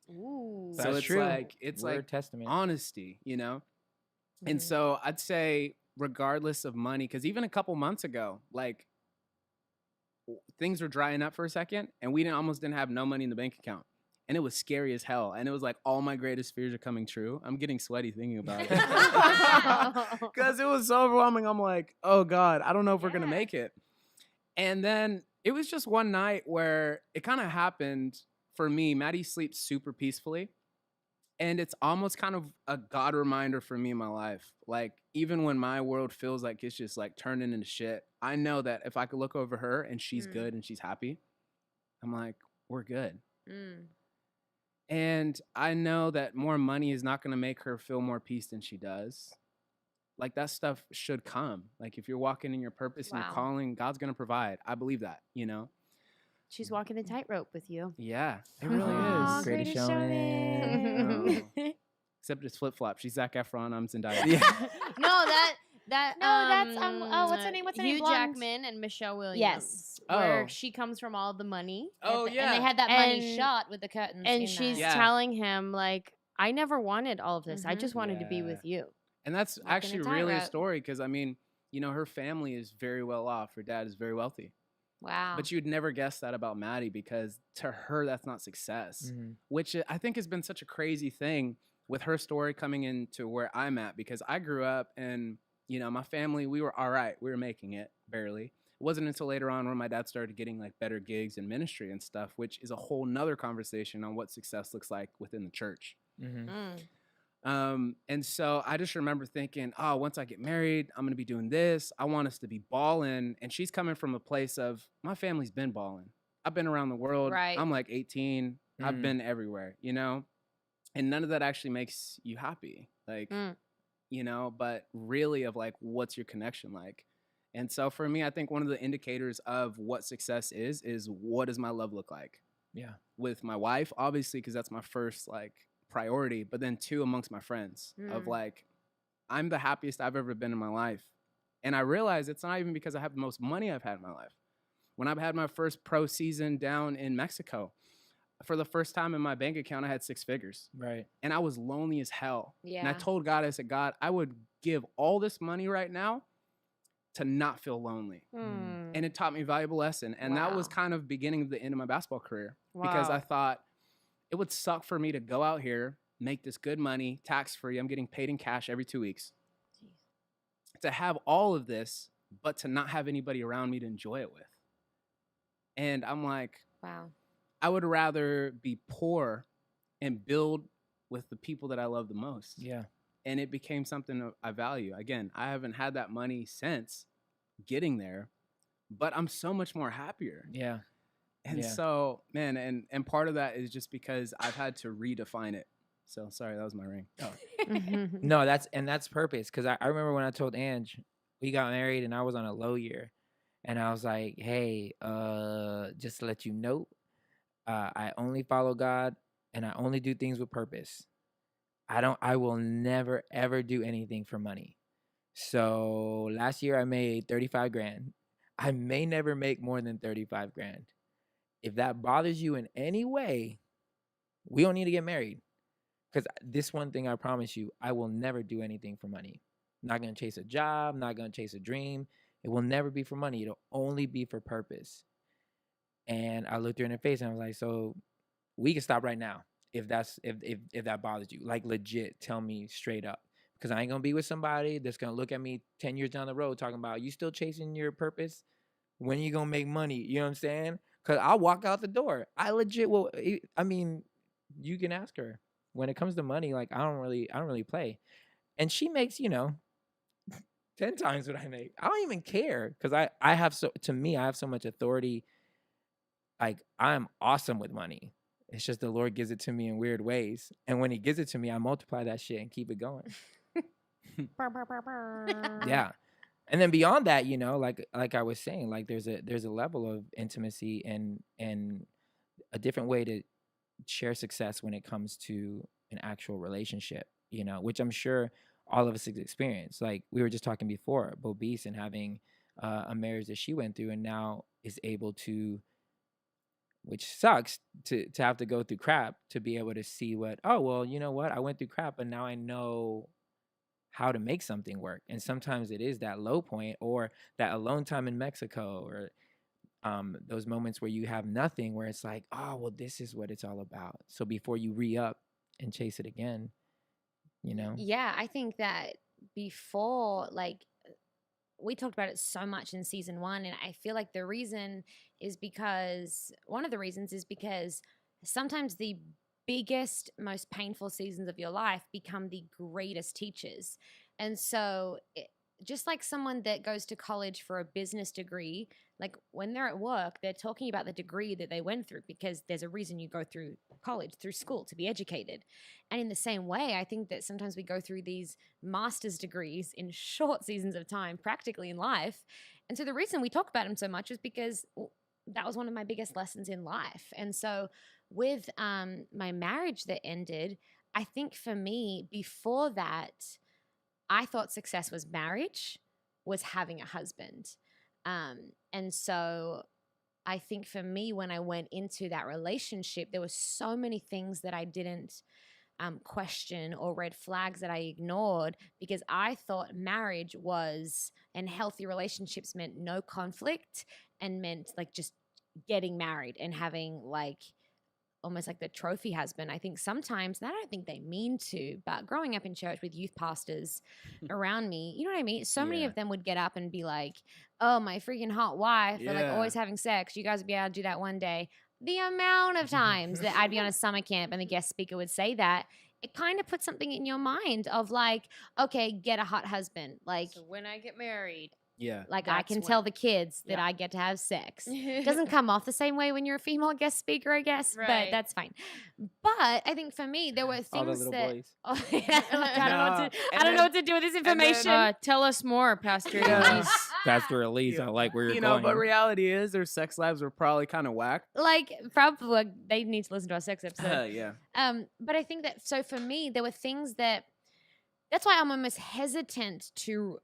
Ooh. So That's it's true. like, it's Word like testament. honesty, you know? And so I'd say regardless of money, because even a couple months ago, like things were drying up for a second and we almost didn't have no money in the bank account. And it was scary as hell. And it was like all my greatest fears are coming true. I'm getting sweaty thinking about it. Because it was so overwhelming. I'm like, oh God, I don't know if we're going to make it. And then it was just one night where it kind of happened for me. Maddie sleeps super peacefully. And it's almost kind of a God reminder for me in my life. Like, even when my world feels like it's just like turning into shit, I know that if I could look over her and she's good and she's happy, I'm like, we're good. And I know that more money is not going to make her feel more peace than she does. Like, that stuff should come. Like, if you're walking in your purpose and you're calling, God's going to provide. I believe that, you know? She's walking the tightrope with you. Yeah, it really Aw, is. Greatest showman. Oh. Except it's flip-flop. She's Zac Efron, I'm Zendaya. No, that's what's her name? What's her name? Hugh Blonde? Jackman and Michelle Williams. Yes. Where Oh. she comes from all the money. Oh, yeah. And they had that money And- shot with the curtains. And in she's that. telling him, like, I never wanted all of this. I just wanted to be Yeah. with you. And that's Walking a actually really a tightrope. story because, I mean, you know, her family is very well off. Her dad is very wealthy. Wow. But you'd never guess that about Maddie because to her, that's not success, which I think has been such a crazy thing with her story coming into where I'm at because I grew up and, you know, my family, we were all right. We were making it barely. It wasn't until later on when my dad started getting like better gigs in ministry and stuff, which is a whole nother conversation on what success looks like within the church. And so I just remember thinking, oh, once I get married, I'm going to be doing this. I want us to be balling. And she's coming from a place of my family's been balling. I've been around the world. Right. I'm like 18. I've been everywhere, you know, and none of that actually makes you happy. Like, you know, but really of like, what's your connection like? And so for me, I think one of the indicators of what success is what does my love look like? Yeah. With my wife, obviously, because that's my first like priority, but then 2 amongst my friends of like, I'm the happiest I've ever been in my life. And I realize it's not even because I have the most money I've had in my life. When I've had my first pro season down in Mexico, for the first time in my bank account, I had 6 figures. Right. And I was lonely as hell. And I Yeah. told God, I said, God, I would give all this money right now to not feel lonely. Hmm. And it taught me a valuable lesson. And that was Wow. kind of beginning of the end of my basketball career. Because I Wow. thought it would suck for me to go out here, make this good money, tax-free. I'm getting paid in cash every 2 weeks. To have all of this, but to not have anybody around me to enjoy it with. And I'm like, Wow. I would rather be poor and build with the people that I love the most. Yeah. And it became something that I value. Again, I haven't had that money since getting there, but I'm so much more happier. Yeah. And Yeah. so, man, and part of that is just because I've had to redefine it. So sorry, that was my ring. Oh. No, that's purpose. Cause I remember when I told Ange, we got married and I was on a low year. And I was like, hey, just to let you know, I only follow God and I only do things with purpose. I will never, ever do anything for money. So last year I made 35 grand. I may never make more than 35 grand. If that bothers you in any way, we don't need to get married. Because this one thing I promise you, I will never do anything for money. Not going to chase a job, not going to chase a dream. It will never be for money. It'll only be for purpose. And I looked her in the face and I was like, so we can stop right now if that bothers you. Like legit, tell me straight up. Because I ain't going to be with somebody that's going to look at me 10 years down the road talking about, you still chasing your purpose? When you going to make money? You know what I'm saying? Because I'll walk out the door. I legit will. I mean, you can ask her. When it comes to money, like I don't really play. And she makes, 10 times what I make. I don't even care because I have so much authority. Like I'm awesome with money. It's just the Lord gives it to me in weird ways. And when he gives it to me, I multiply that shit and keep it going. Yeah. And then beyond that, like I was saying, like there's a level of intimacy and a different way to share success when it comes to an actual relationship, which I'm sure all of us have experienced. Like we were just talking before, Bo Beast and having a marriage that she went through and now is able to, which sucks to have to go through crap to be able to see oh, well, you know what? I went through crap, but now I know how to make something work. And sometimes it is that low point or that alone time in Mexico or those moments where you have nothing, where it's like, oh, well, this is what it's all about. So before you re-up and chase it again, Yeah, I think that before, like, we talked about it so much in season 1, and I feel like one of the reasons is because sometimes the biggest, most painful seasons of your life become the greatest teachers. And so just like someone that goes to college for a business degree, like when they're at work, they're talking about the degree that they went through because there's a reason you go through college, through school, to be educated. And in the same way, I think that sometimes we go through these master's degrees in short seasons of time, practically in life. And so the reason we talk about them so much is because that was one of my biggest lessons in life. And so with my marriage that ended, I think for me, before that, I thought success was marriage, was having a husband. And so I think for me, when I went into that relationship, there were so many things that I didn't question or red flags that I ignored because I thought marriage was, and healthy relationships meant no conflict and meant like just getting married and having like almost like the trophy husband. I think sometimes, and I don't think they mean to, but growing up in church with youth pastors around me, you know what I mean? So many of them would get up and be like, oh, my freaking hot wife, or like always having sex. You guys would be able to do that one day. The amount of times that I'd be on a summer camp and the guest speaker would say that, it kind of puts something in your mind of like, okay, get a hot husband. Like, so when I get married, Yeah. like I can tell the kids that I get to have sex. It doesn't come off the same way when you're a female guest speaker, I guess, but Right. that's fine. But I think for me, there were all the things little that boys. oh, yeah, like, I No. don't know what to do with this information. tell us more, Pastor Yeah. Elise. Pastor Elise, Yeah. I like where you're You going. know, but reality is their sex lives were probably kind of whack. Like probably like, they need to listen to our sex episode. Yeah. But I think that so for me, there were things that's why I'm almost hesitant to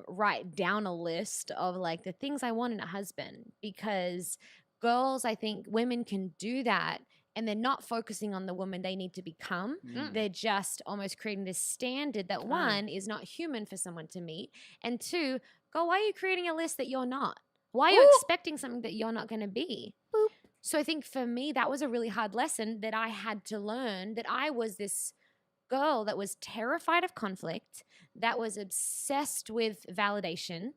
write down a list of like the things I want in a husband, because girls, I think women can do that and they're not focusing on the woman they need to become. They're just almost creating this standard that one is not human for someone to meet, and two, why are you creating a list that you're not? Why are you expecting something that you're not going to be? Boop. So I think for me, that was a really hard lesson that I had to learn, that I was this girl that was terrified of conflict, that was obsessed with validation,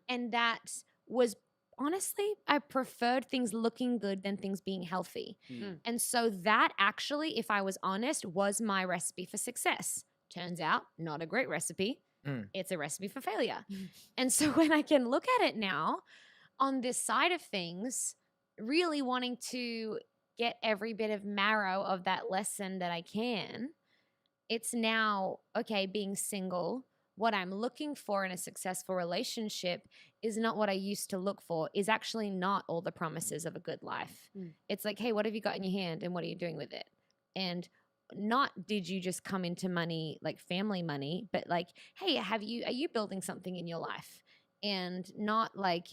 and that was honestly, I preferred things looking good than things being healthy. And so that actually, if I was honest, was my recipe for success. Turns out, not a great recipe. It's a recipe for failure. And so when I can look at it now on this side of things, really wanting to get every bit of marrow of that lesson that I can, it's now, okay, being single, what I'm looking for in a successful relationship is not what I used to look for, is actually not all the promises of a good life. It's like, hey, what have you got in your hand and what are you doing with it? And not did you just come into money, like family money, but like, hey, are you building something in your life? And not like,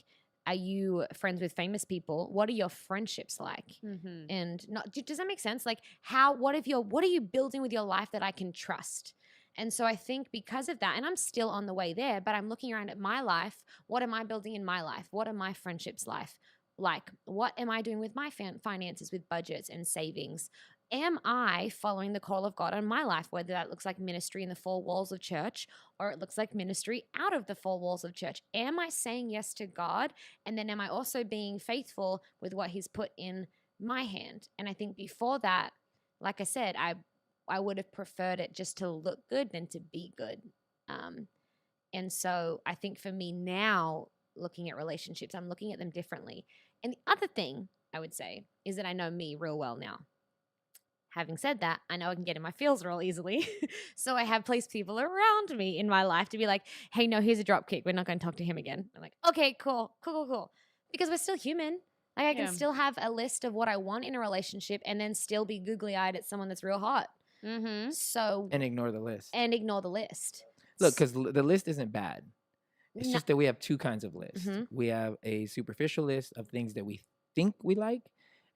are you friends with famous people? What are your friendships like? And not, does that make sense? Like what are you building with your life that I can trust? And so I think because of that, and I'm still on the way there, but I'm looking around at my life. What am I building in my life? What are my friendships like? What am I doing with my finances, with budgets and savings? Am I following the call of God on my life, whether that looks like ministry in the four walls of church or it looks like ministry out of the four walls of church? Am I saying yes to God? And then am I also being faithful with what he's put in my hand? And I think before that, like I said, I would have preferred it just to look good than to be good. And so I think for me now, looking at relationships, I'm looking at them differently. And the other thing I would say is that I know me real well now. Having said that, I know I can get in my feels real easily. So I have placed people around me in my life to be like, hey, no, here's a drop kick. We're not going to talk to him again. I'm like, okay, cool. Because we're still human. Like I can still have a list of what I want in a relationship and then still be googly-eyed at someone that's real hot. So And ignore the list. Look, because the list isn't bad. It's just that we have two kinds of lists. We have a superficial list of things that we think we like,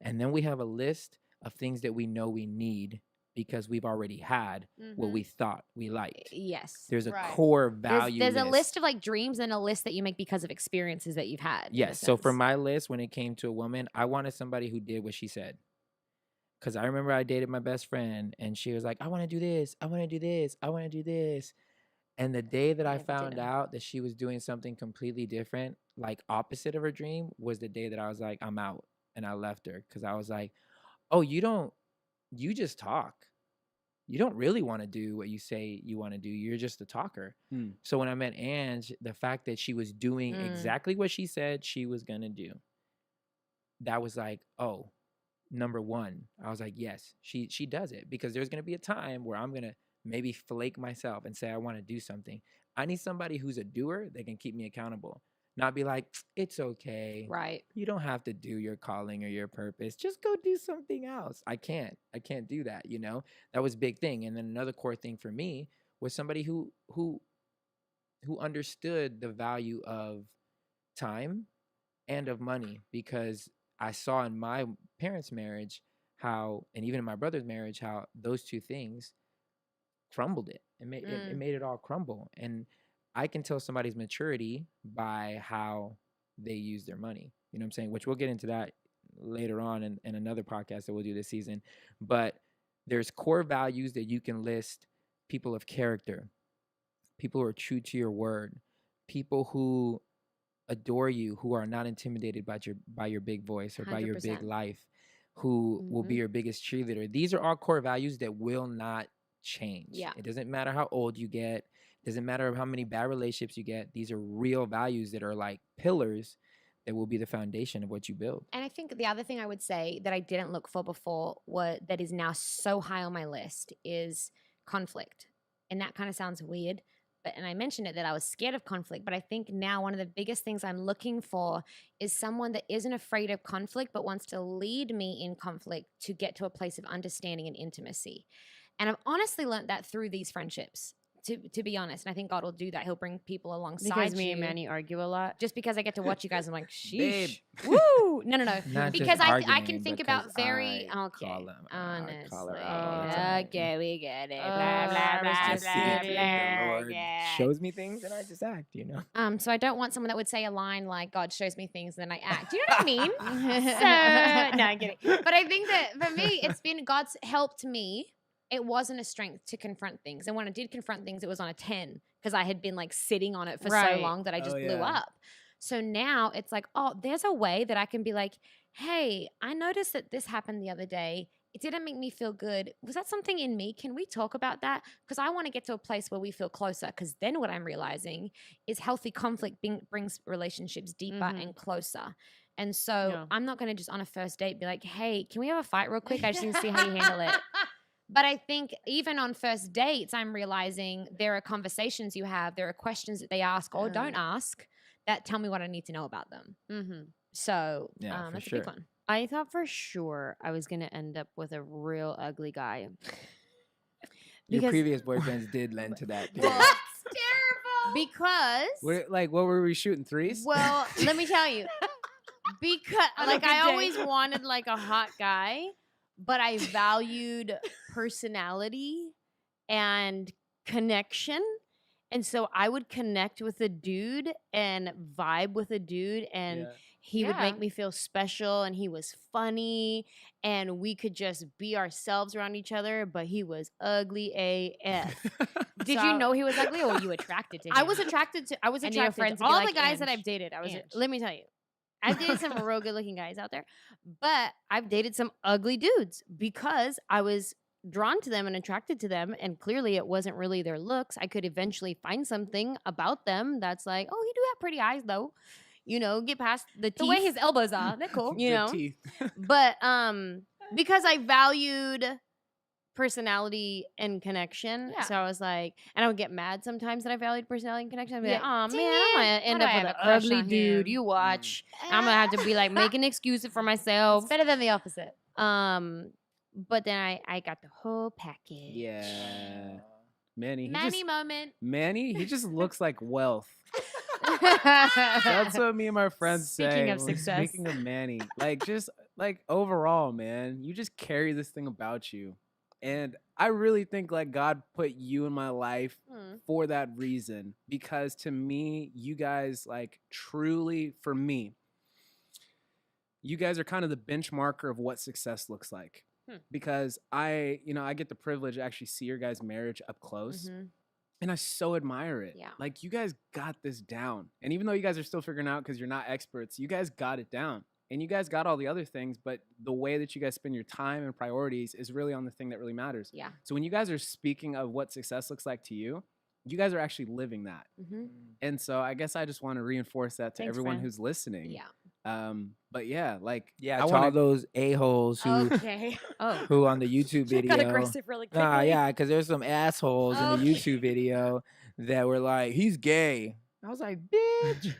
and then we have a list of things that we know we need because we've already had what we thought we liked. Yes. There's a core value There's list. a list of like dreams and a list that you make because of experiences that you've had. Yes. So for my list, when it came to a woman, I wanted somebody who did what she said. Because I remember I dated my best friend and she was like, I want to do this. I want to do this. I want to do this. And the day that I found out that she was doing something completely different, like opposite of her dream, was the day that I was like, I'm out. And I left her because I was like, oh, you just talk. You don't really want to do what you say you want to do. You're just a talker. So when I met Ange, the fact that she was doing exactly what she said she was going to do, that was like, oh, number one. I was like, yes, she does it, because there's going to be a time where I'm going to maybe flake myself and say I want to do something. I need somebody who's a doer that can keep me accountable. Not be like, it's okay. Right. You don't have to do your calling or your purpose. Just go do something else. I can't do that, you know? That was a big thing. And then another core thing for me was somebody who understood the value of time and of money, because I saw in my parents' marriage how, and even in my brother's marriage, how those two things crumbled it. It made it all crumble. And I can tell somebody's maturity by how they use their money. You know what I'm saying? Which we'll get into that later on in another podcast that we'll do this season. But there's core values that you can list: people of character, people who are true to your word, people who adore you, who are not intimidated by your big voice or by your big 100%. life, who will be your biggest cheerleader. These are all core values that will not change. Yeah. It doesn't matter how old you get. Doesn't matter how many bad relationships you get. These are real values that are like pillars that will be the foundation of what you build. And I think the other thing I would say that I didn't look for before, that is now so high on my list, is conflict. And that kind of sounds weird, and I mentioned it that I was scared of conflict, but I think now one of the biggest things I'm looking for is someone that isn't afraid of conflict but wants to lead me in conflict to get to a place of understanding and intimacy. And I've honestly learned that through these friendships. to be honest. And I think God will do that. He'll bring people alongside Because me you. and Manny argue a lot. Just because I get to watch you guys, I'm like, Babe. sheesh. Woo! No. Not Because just I arguing, can think because about very I okay. call him- I Honestly, call her out all the time. okay, we get it. Oh, Blah I blah was blah just I blah see it. kidding. The Lord blah. shows me things and I just act, you know. So I don't want someone that would say a line like God shows me things and then I act. Do you know what I mean? So no, I'm kidding. But I think that for me, it's been God's helped me. It wasn't a strength to confront things. And when I did confront things, it was on a 10 because I had been like sitting on it for so Right. long that I just Oh, blew yeah. up. So now it's like, oh, there's a way that I can be like, hey, I noticed that this happened the other day. It didn't make me feel good. Was that something in me? Can we talk about that? Because I want to get to a place where we feel closer. Because then what I'm realizing is healthy conflict brings relationships deeper Mhm. and closer. And so Yeah. I'm not going to just on a first date be like, hey, can we have a fight real quick? I just need to see how you handle it. But I think even on first dates, I'm realizing there are conversations you have, there are questions that they ask or don't ask that tell me what I need to know about them. Mm-hmm. So Yeah, for that's a sure. big one. I thought for sure I was gonna end up with a real ugly guy. Your Because- previous boyfriends did lend to that. Well, theory. Because What were we shooting, threes? well, let me tell you. Because On a like good I day. always wanted like a hot guy, but I valued personality and connection. And so I would connect with a dude and vibe with a dude and Yeah. he would make Yeah. me feel special and he was funny and we could just be ourselves around each other, but he was ugly AF. Did So- you know he was ugly or were you attracted to him? I was attracted to And you were attracted friends to would be all like, the guys that "Ange, I've dated. Ange." Let me tell you. I've dated some real good looking guys out there, but I've dated some ugly dudes because I was drawn to them and attracted to them, and clearly it wasn't really their looks. I could eventually find something about them that's like, oh, you do have pretty eyes though. You know, get past the teeth. The way his elbows are, they're cool. You Good know? teeth. But because I valued personality and connection, Yeah. so I was like, and I would get mad sometimes that I valued personality and connection. I'd be like, Yeah. oh man, I'm gonna Why end do up I with have an a crush ugly on dude. him? You watch. I'm gonna have to be like making excuses for myself. It's better than the opposite. But then I got the whole package. Yeah. Manny. He just looks like wealth. That's what me and my friends say. Speaking of when- success. Speaking of Manny, like just like overall, man, you just carry this thing about you. And I really think like God put you in my life Hmm. for that reason. Because to me, you guys like truly, for me, you guys are kind of the benchmarker of what success looks like. Hmm. Because I get the privilege to actually see your guys' marriage up close. Mhm. And I so admire it. Yeah. Like you guys got this down. And even though you guys are still figuring out because you're not experts, you guys got it down. And you guys got all the other things, but the way that you guys spend your time and priorities is really on the thing that really matters. Yeah. So when you guys are speaking of what success looks like to you guys are actually living that. Mm-hmm. And so I guess I just want to reinforce that to Thanks, everyone friend. who's listening. Yeah. But yeah, like Yeah, I to wanna- all those a-holes who Okay. Oh. who on the YouTube Got video. aggressive really quickly. Nah, yeah, because there's some assholes in the Okay. YouTube video that were like, he's gay. I was like, bitch.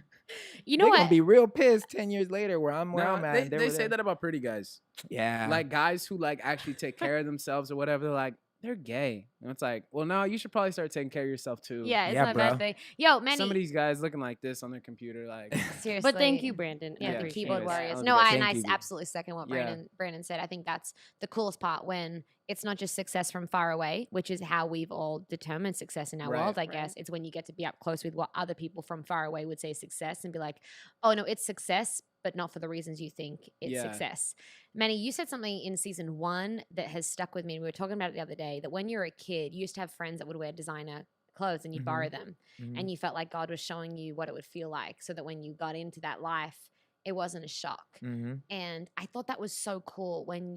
You know They're what? gonna be real pissed 10 years later where I'm No, at. and they were say there. that about pretty guys. Yeah. Like guys who like actually take care of themselves or whatever, they're like, they're gay. And it's like, well, no, you should probably start taking care of yourself too. Yeah, it's Yeah, not a bad bro. thing. Yo, Manny. Some of these guys looking like this on their computer, like Seriously. But thank you, Brandon. I Yeah, the appreciate keyboard it. warriors. I'll No, do that. and I Thank you. absolutely second what Yeah. Brandon said. I think that's the coolest part when it's not just success from far away, which is how we've all determined success in our Right. world, I guess. It's when you get to be up close with what other people from far away would say is success and be like, oh, no, it's success, but not for the reasons you think it's Yeah. success. Manny, you said something in season 1 that has stuck with me. We were talking about it the other day, that when you were a kid, you used to have friends that would wear designer clothes and you'd borrow them. Mhm. And you felt like God was showing you what it would feel like so that when you got into that life, it wasn't a shock. Mhm. And I thought that was so cool when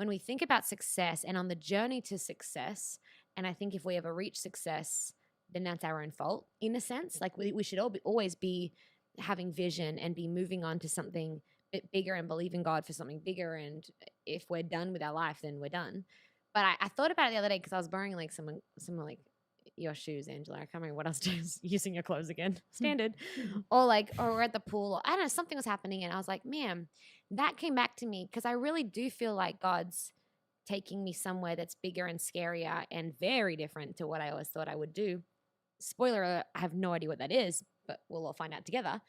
we think about success and on the journey to success, and I think if we ever reach success, then that's our own fault in a sense. Like we should always be having vision and be moving on to something bit bigger and believe in God for something bigger. And if we're done with our life, then we're done. But I thought about it the other day because I was borrowing like some like your shoes, Angela. I can't remember what else to using your clothes again. Standard. or we're at the pool. Or, I don't know, something was happening and I was like, man, that came back to me because I really do feel like God's taking me somewhere that's bigger and scarier and very different to what I always thought I would do. Spoiler alert, I have no idea what that is, but we'll all find out together.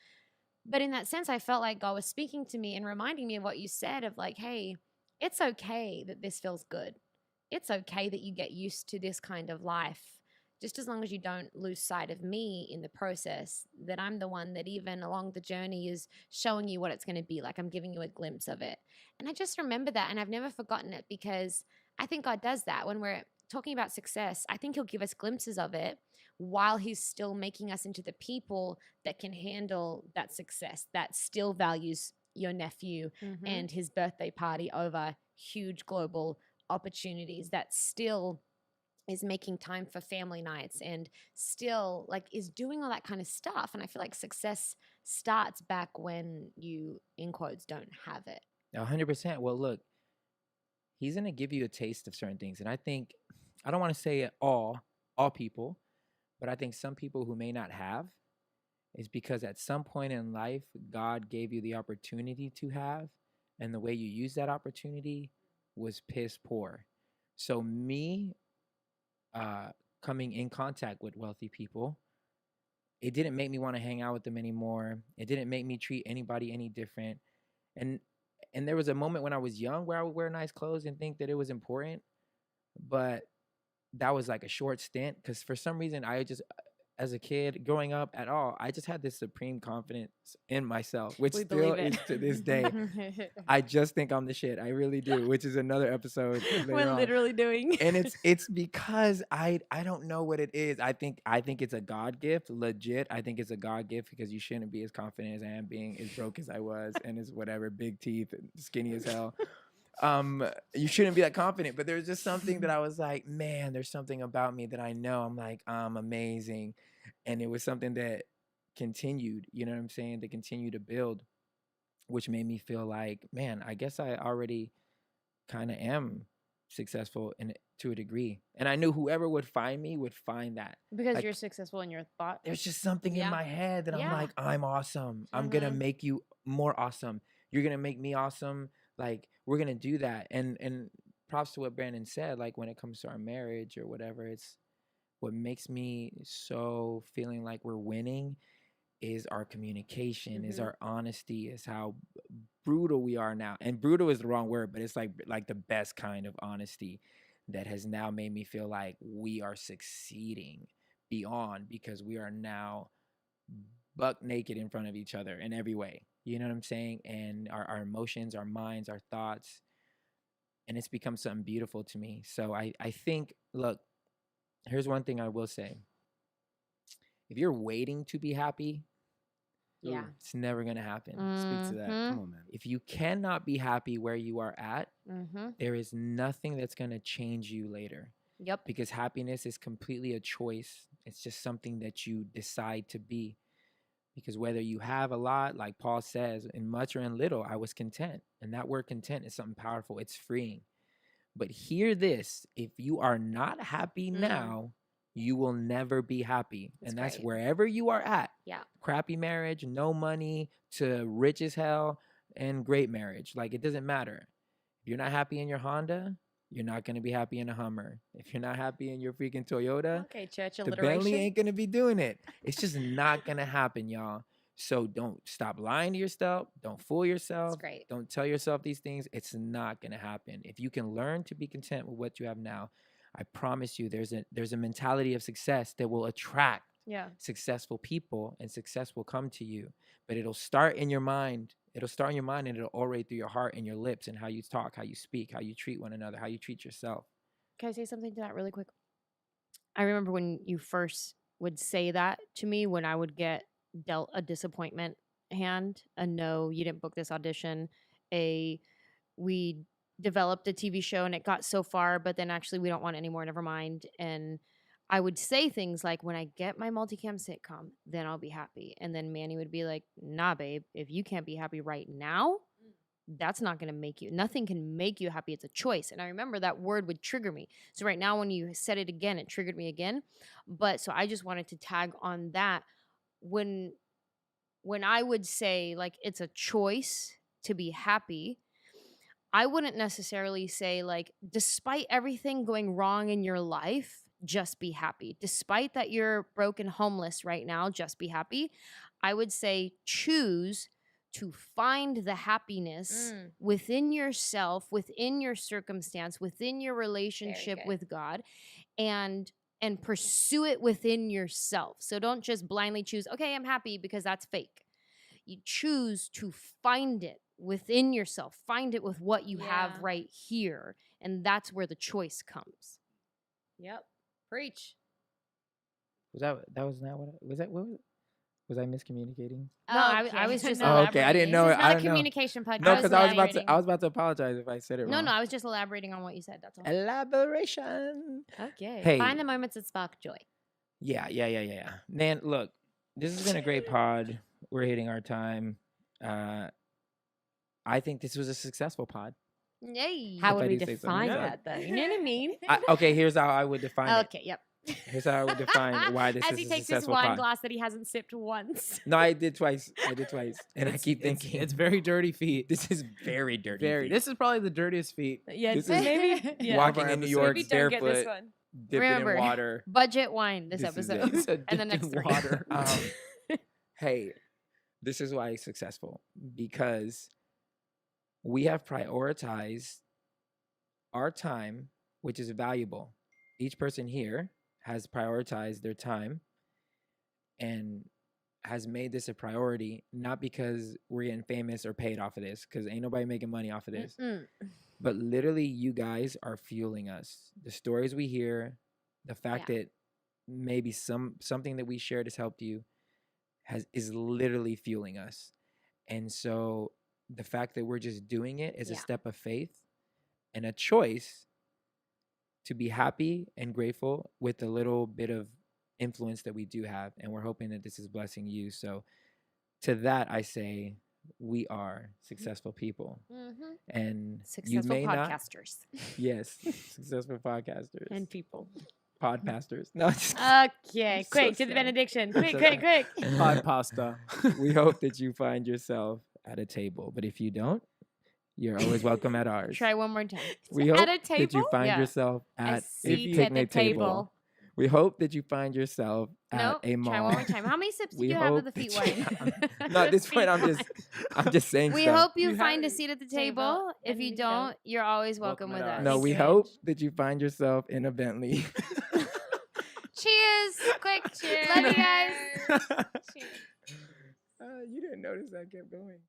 But in that sense, I felt like God was speaking to me and reminding me of what you said of like, hey, it's okay that this feels good. It's okay that you get used to this kind of life, just as long as you don't lose sight of me in the process, that I'm the one that even along the journey is showing you what it's going to be like. I'm giving you a glimpse of it. And I just remember that, and I've never forgotten it, because I think God does that when we're talking about success. I think he'll give us glimpses of it while he's still making us into the people that can handle that success, that still values your nephew and his birthday party over huge global opportunities, that still is making time for family nights and still like is doing all that kind of stuff. And I feel like success starts back when you, in quotes, don't have it. 100%. Well, look, he's going to give you a taste of certain things. And I think, I don't want to say all people, but I think some people who may not have is because at some point in life, God gave you the opportunity to have, and the way you use that opportunity was piss poor. So me coming in contact with wealthy people, it didn't make me want to hang out with them anymore. It didn't make me treat anybody any different. And there was a moment when I was young where I would wear nice clothes and think that it was important, but that was like a short stint, because for some reason I just, as a kid growing up at all, I just had this supreme confidence in myself, which We still believe it. is to this day. I just think I'm the shit. I really do, which is another episode later We're on. literally doing. And it's because I don't know what it is. I think it's a God gift, legit. I think it's a God gift, because you shouldn't be as confident as I am, being as broke as I was and as whatever, big teeth, skinny as hell. You shouldn't be that confident, but there's just something that I was like, man, there's something about me that I know. I'm like, I'm amazing. And it was something that continued, you know what I'm saying, to continue to build, which made me feel like, man, I guess I already kind of am successful to a degree. And I knew whoever would find me would find that. Because Like, you're successful in your thought. there's just something in Yeah. my head that I'm Yeah. like, I'm awesome. I'm going to make you more awesome. You're going to make me awesome. Like, we're going to do that. And props to what Brandon said, like when it comes to our marriage or whatever, it's what makes me so feeling like we're winning is our communication, is our honesty, is how brutal we are now. And brutal is the wrong word, but it's like the best kind of honesty that has now made me feel like we are succeeding beyond, because we are now buck naked in front of each other in every way. You know what I'm saying? And our emotions, our minds, our thoughts. And it's become something beautiful to me. So I think, look, here's one thing I will say. If you're waiting to be happy, Yeah. it's never going to happen. Speak to that. Come on, man. If you cannot be happy where you are at, there is nothing that's going to change you later. Yep. Because happiness is completely a choice. It's just something that you decide to be. Because whether you have a lot, like Paul says, in much or in little, I was content. And that word content is something powerful. It's freeing. But hear this, if you are not happy now, you will never be happy. And that's great. wherever you are at. Yeah. Crappy marriage, no money, to rich as hell, and great marriage. Like, it doesn't matter. If you're not happy in your Honda, you're not going to be happy in a Hummer. If you're not happy in your freaking Toyota, Okay, church the alliteration. Bentley ain't going to be doing it. It's just not going to happen, y'all. So don't stop lying to yourself. Don't fool yourself. That's great. Don't tell yourself these things. It's not going to happen. If you can learn to be content with what you have now, I promise you there's a mentality of success that will attract successful people, and success will come to you. But it'll start in your mind. It'll start in your mind, and it'll orate through your heart and your lips, and how you talk, how you speak, how you treat one another, how you treat yourself. Can I say something to that really quick? I remember when you first would say that to me, when I would get dealt a disappointment hand, a no, you didn't book this audition, we developed a TV show and it got so far, but then actually we don't want it anymore, never mind. And I would say things like, when I get my multicam sitcom, then I'll be happy. And then Manny would be like, nah, babe, if you can't be happy right now, that's not going to make you, nothing can make you happy. It's a choice. And I remember that word would trigger me. So right now, when you said it again, it triggered me again. But so I just wanted to tag on that. When I would say, like, it's a choice to be happy, I wouldn't necessarily say like, despite everything going wrong in your life, just be happy. Despite that you're broken homeless right now, just be happy. I would say choose to find the happiness within yourself, within your circumstance, within your relationship good. with God, and pursue it within yourself. So don't just blindly choose, okay, I'm happy, because that's fake. You choose to find it within yourself, find it with what you have right here, and that's where the choice comes. Yep. Preach. Was that was not what was that? What was I miscommunicating? No, I was just Oh, okay. I didn't know This it. is I not a don't know. communication podcast. No, because I was elaborating. about to apologize if I said it wrong. No, I was just elaborating on what you said. That's all. Elaboration. Okay. Hey. Find the moments that spark joy. Yeah. Man, look, this has been a great pod. We're hitting our time. I think this was a successful pod. Yay. How If would I we do say so. define Yeah. that, though? You know what I mean? Okay, here's how I would define it. Okay, yep. Here's how I would define why this As is he a takes his successful wine pod. glass that he hasn't sipped once. No, I did twice. And I keep thinking, It's very dirty feet. this is very dirty. Very. feet. This is probably the dirtiest feet. Yeah, This is maybe walking in New York Maybe don't get this barefoot, one. dipping Remember, in water. budget wine this This is episode. it. It's a And the dipped next in three. water. Hey, this is why it's successful, because we have prioritized our time, which is valuable. Each person here has prioritized their time and has made this a priority, not because we're getting famous or paid off of this, because ain't nobody making money off of this. But literally, you guys are fueling us. The stories we hear, the fact that maybe something that we shared has helped you is literally fueling us. And so the fact that we're just doing it is a step of faith and a choice to be happy and grateful with the little bit of influence that we do have. And we're hoping that this is blessing you. So to that, I say, we are successful people. And Successful you may podcasters. not. Yes, successful podcasters. And people. Podpasters. No, just Okay, so quick, to sad. the benediction. Quick, So quick, sad. quick. Pod pasta. We hope that you find yourself at a table. But if you don't, you're always welcome at ours. Try one more time. We At hope a that you table? find Yeah. yourself A at a seat at the picnic table. table. We hope that you find yourself at Nope. a mall. Try one more time. How many sips We did you have of hope the feet that you- wine? No, at this point, I'm just saying We stuff. hope you You find a have- seat at the Table, table. If and you you don't, don't, you're always welcome welcome with at us. No, Thank we you. hope that you find yourself in a Bentley. Cheers! Quick, Cheers. love you guys. You didn't notice I kept going.